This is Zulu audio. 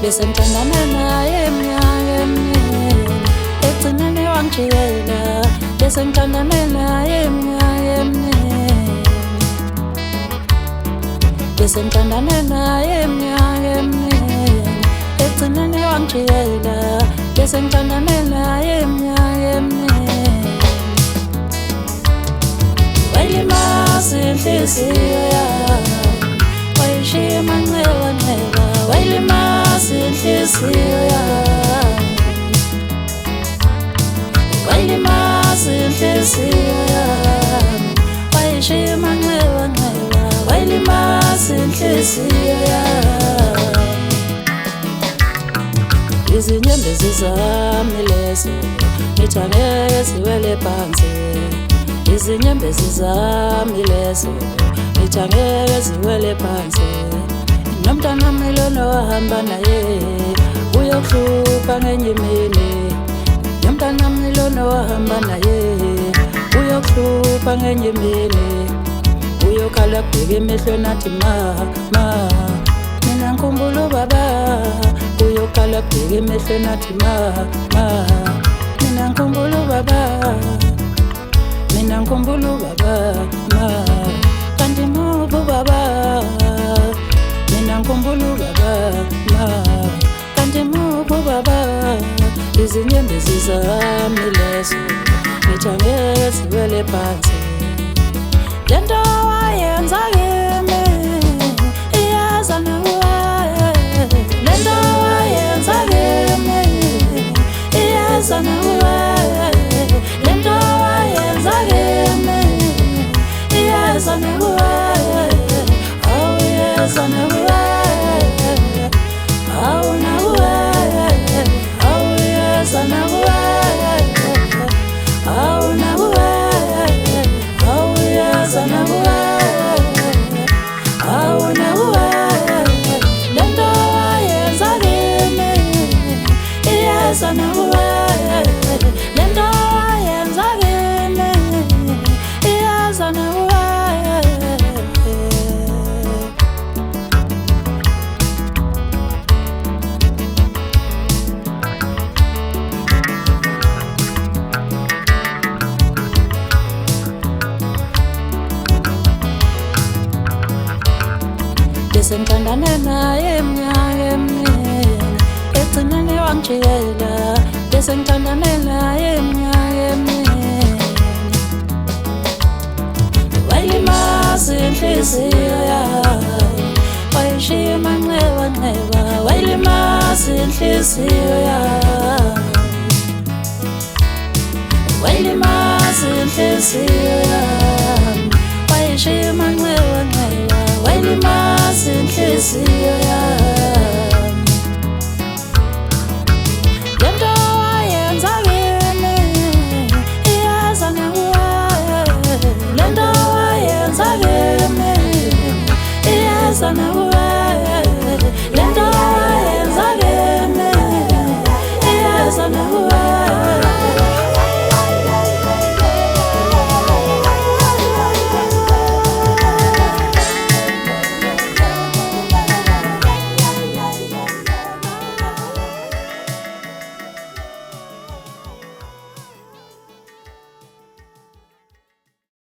besengithandana naye iminyaka eminingi, ekugcineni wangijikela. Besengithandana naye iminyaka eminingi, besengithandana naye iminyaka eminingi, ekugcineni wangijikela. Besengithandana naye iminyaka eminingi, wayilimaza inhliziyo yami, wayishiya amanxeba, wayilimaza inhliziyo yami, wayilimaza inhliziyo yami, wayishiya amanxeba, wayilimaza inhliziyo yami. Izinyembezi zami lezo ngithi angeke ziwele phansi, izinyembezi zami lezo ngithi angeke ziwele phansi. Nomntana wami lona wahamba naye uyokuhlupha ngenye imini, nomntana wami lona wahamba naye uyokuhlupha ngenye imini. Uyokhala abheke emehlweni athi ma, mina ngikhumbula ubaba. Uyokhala abheke emehlweni athi ma, mina ngikhumbula ubaba, mina ngikhumbula ubaba, kanti mubi ubaba. Mina ngikhumbula ubaba, kanti mubi ubaba. Izinyembezi zami lezo ngithi angeke ziwele phansi. Lento wayenza kimi iyaza nawe, lento wayenza kimi iyaza nawe, lento wayenza kimi iyaza nawe, awu iyaza nawe, awu nawe, awu iyaza nawe, awu nawe, awu iyaza nawe, awu nawe, lento wayenza kimi iyaza nawe, lento wayenza kimi iyaza nawe. Besengithandana naye iminyaka eminingi, ekugcineni wangijikela. Besengithandana naye iminyaka eminingi, wayilimaza inhliziyo yami, wayishiya amanxeba, wayilimaza inhliziyo yami, wayilimaza inhliziyo